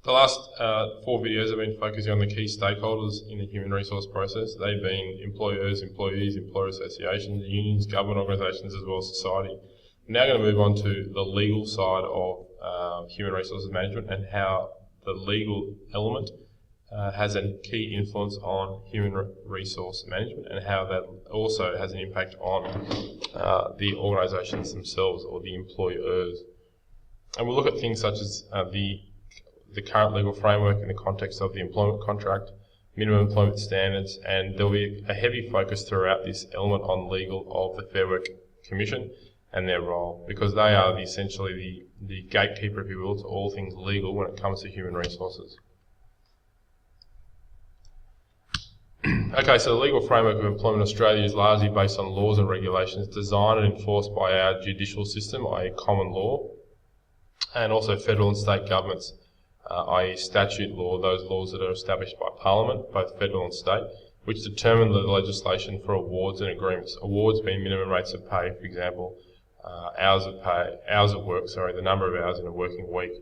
The last 4 videos have been focusing on the key stakeholders in the human resource process. They've been employers, employees, employer associations, unions, government organisations, as well as society. We're now going to move on to the legal side of human resources management and how the legal element has a key influence on human resource management, and how that also has an impact on the organisations themselves or the employers. And we'll look at things such as the current legal framework in the context of the employment contract, minimum employment standards, and there'll be a heavy focus throughout this element on legal of the Fair Work Commission and their role, because they are essentially the gatekeeper, if you will, to all things legal when it comes to human resources. Okay, so the legal framework of employment in Australia is largely based on laws and regulations designed and enforced by our judicial system, i.e. common law, and also federal and state governments, i.e. statute law, those laws that are established by Parliament, both federal and state, which determine the legislation for awards and agreements. Awards being minimum rates of pay, for example, hours of work, the number of hours in a working week,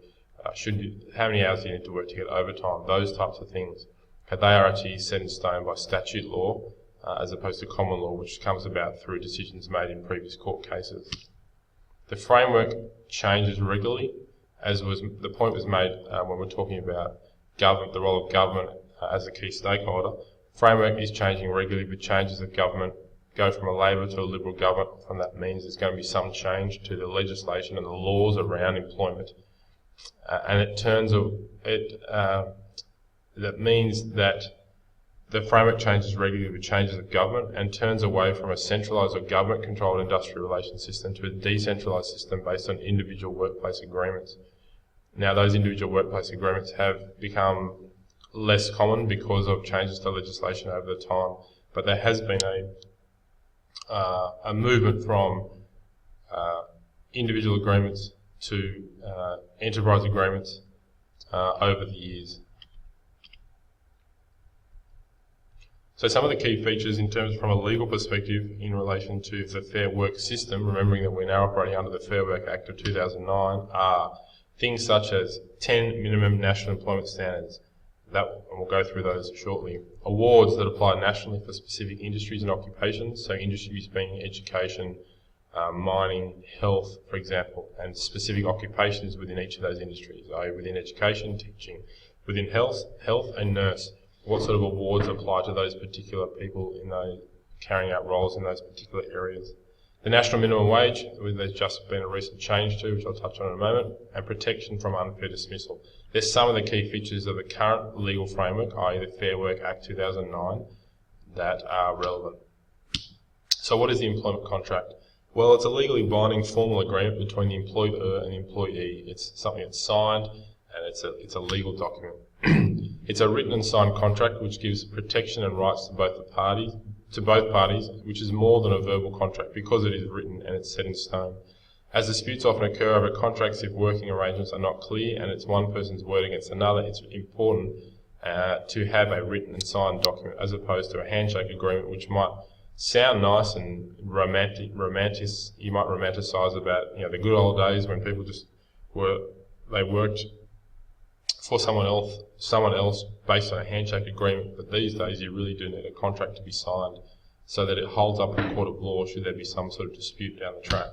how many hours you need to work to get overtime, those types of things. They are actually set in stone by statute law, as opposed to common law, which comes about through decisions made in previous court cases. The framework changes regularly, as the point was made when we're talking about government, the role of government as a key stakeholder. Framework is changing regularly, but changes of government go from a Labor to a Liberal government, and that means there's going to be some change to the legislation and the laws around employment. That means that the framework changes regularly with changes of government and turns away from a centralised or government-controlled industrial relations system to a decentralised system based on individual workplace agreements. Now, those individual workplace agreements have become less common because of changes to legislation over the time, but there has been a movement from individual agreements to enterprise agreements over the years. So some of the key features in terms from a legal perspective in relation to the Fair Work system, remembering that we're now operating under the Fair Work Act of 2009, are things such as 10 minimum national employment standards. And we'll go through those shortly. Awards that apply nationally for specific industries and occupations, so industries being education, mining, health, for example, and specific occupations within each of those industries, i.e. within education, teaching, within health and nurse. What sort of awards apply to those particular people in those carrying out roles in those particular areas. The national minimum wage, there's just been a recent change to, which I'll touch on in a moment, and protection from unfair dismissal. There's some of the key features of the current legal framework, i.e. the Fair Work Act 2009, that are relevant. So what is the employment contract? Well, it's a legally binding formal agreement between the employer and the employee. It's something that's signed, and it's a legal document. It's a written and signed contract which gives protection and rights to both parties, which is more than a verbal contract because it is written and it's set in stone. As disputes often occur over contracts if working arrangements are not clear and it's one person's word against another, it's important to have a written and signed document as opposed to a handshake agreement, which might sound nice and romantic. You might romanticise about the good old days when people just worked for someone else based on a handshake agreement, but these days you really do need a contract to be signed so that it holds up in a court of law should there be some sort of dispute down the track.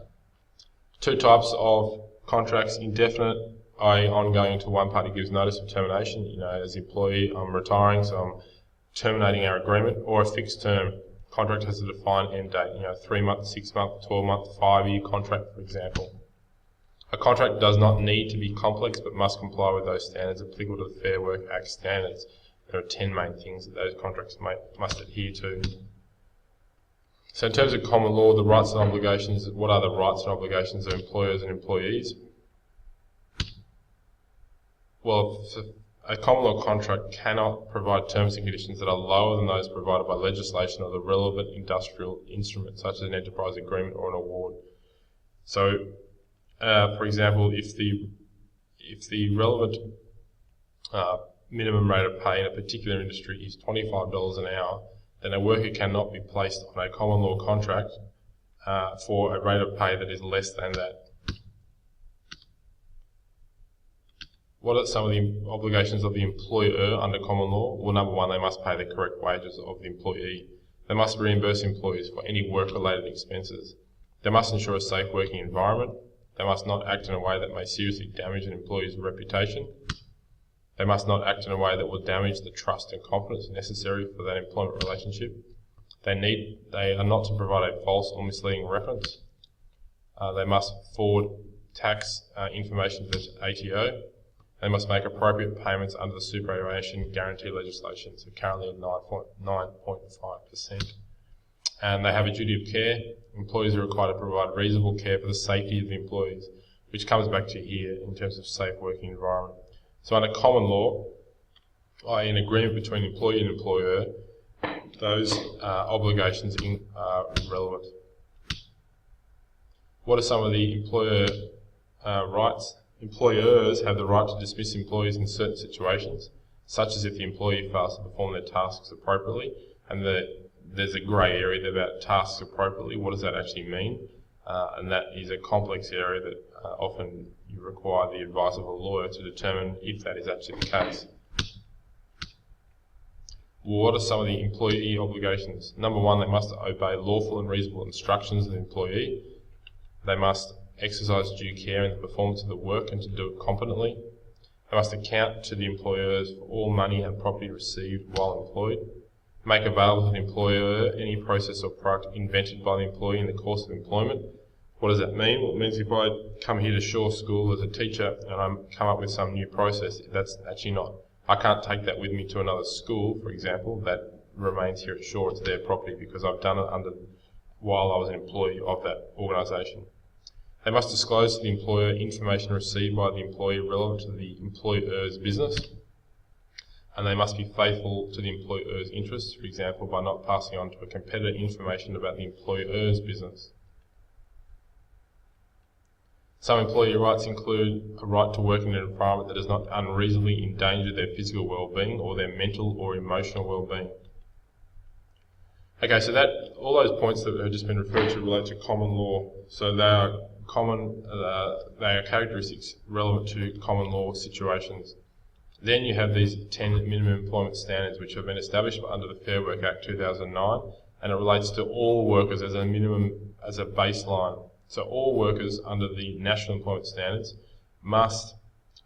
Two types of contracts: indefinite, i.e. ongoing until one party gives notice of termination. As employee, I'm retiring, so I'm terminating our agreement, or a fixed term. Contract has a defined end date, 3 month, 6 month, 12 month, 5-year contract, for example. A contract does not need to be complex, but must comply with those standards applicable to the Fair Work Act standards. There are 10 main things that those contracts must adhere to. So in terms of common law, the rights and obligations, what are the rights and obligations of employers and employees? Well, a common law contract cannot provide terms and conditions that are lower than those provided by legislation or the relevant industrial instrument, such as an enterprise agreement or an award. So, for example, if the relevant minimum rate of pay in a particular industry is $25 an hour, then a worker cannot be placed on a common law contract for a rate of pay that is less than that. What are some of the obligations of the employer under common law? Well, number one, they must pay the correct wages of the employee. They must reimburse employees for any work-related expenses. They must ensure a safe working environment. They must not act in a way that may seriously damage an employee's reputation. They must not act in a way that will damage the trust and confidence necessary for that employment relationship. They are not to provide a false or misleading reference. They must forward tax information to the ATO. They must make appropriate payments under the superannuation guarantee legislation, so currently at 9.5%. And they have a duty of care. Employees are required to provide reasonable care for the safety of the employees, which comes back to here in terms of safe working environment. So under common law, i.e. an agreement between employee and employer, those obligations are relevant. What are some of the employer rights? Employers have the right to dismiss employees in certain situations, such as if the employee fails to perform their tasks appropriately, and there's a grey area there about tasks appropriately. What does that actually mean? And that is a complex area that often you require the advice of a lawyer to determine if that is actually the case. Well, what are some of the employee obligations? Number one, they must obey lawful and reasonable instructions of the employee. They must exercise due care in the performance of the work and to do it competently. They must account to the employers for all money and property received while employed. Make available to the employer any process or product invented by the employee in the course of employment. What does that mean? Well, it means if I come here to Shaw School as a teacher and I come up with some new process, that's actually not, I can't take that with me to another school, for example, that remains here at Shaw. It's their property because I've done it while I was an employee of that organisation. They must disclose to the employer information received by the employee relevant to the employer's business, and they must be faithful to the employer's interests, for example, by not passing on to a competitor information about the employer's business. Some employee rights include a right to work in an environment that does not unreasonably endanger their physical well-being or their mental or emotional well-being. Okay, so that all those points that have just been referred to relate to common law. So they are characteristics relevant to common law situations. Then you have these 10 minimum employment standards which have been established under the Fair Work Act 2009, and it relates to all workers as a minimum, as a baseline. So all workers under the National Employment Standards must,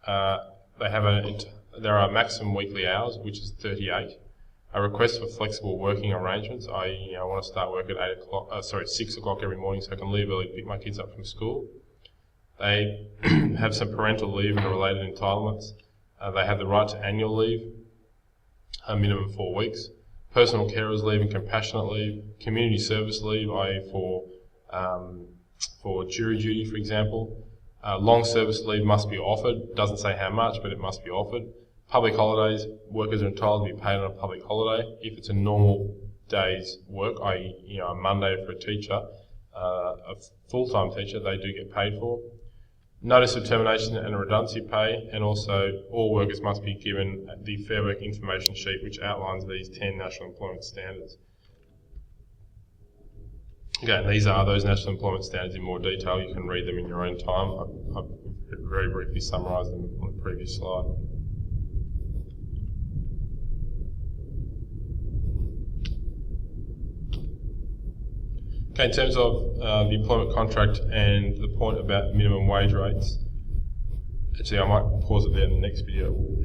there are maximum weekly hours, which is 38. A request for flexible working arrangements, i.e. I want to start work at 6 o'clock every morning so I can leave early to pick my kids up from school. They have some parental leave and related entitlements. They have the right to annual leave, a minimum of 4 weeks. Personal carers leave and compassionate leave. Community service leave, i.e. for jury duty, for example. Long service leave must be offered. Doesn't say how much, but it must be offered. Public holidays, workers are entitled to be paid on a public holiday. If it's a normal day's work, i.e. a Monday for a teacher, a full-time teacher, they do get paid for. Notice of termination and redundancy pay, and also all workers must be given the Fair Work information sheet which outlines these 10 national employment standards. Okay, these are those national employment standards in more detail. You can read them in your own time. I've very briefly summarised them on the previous slide. Okay, in terms of the employment contract and the point about minimum wage rates, actually I might pause it there in the next video. We'll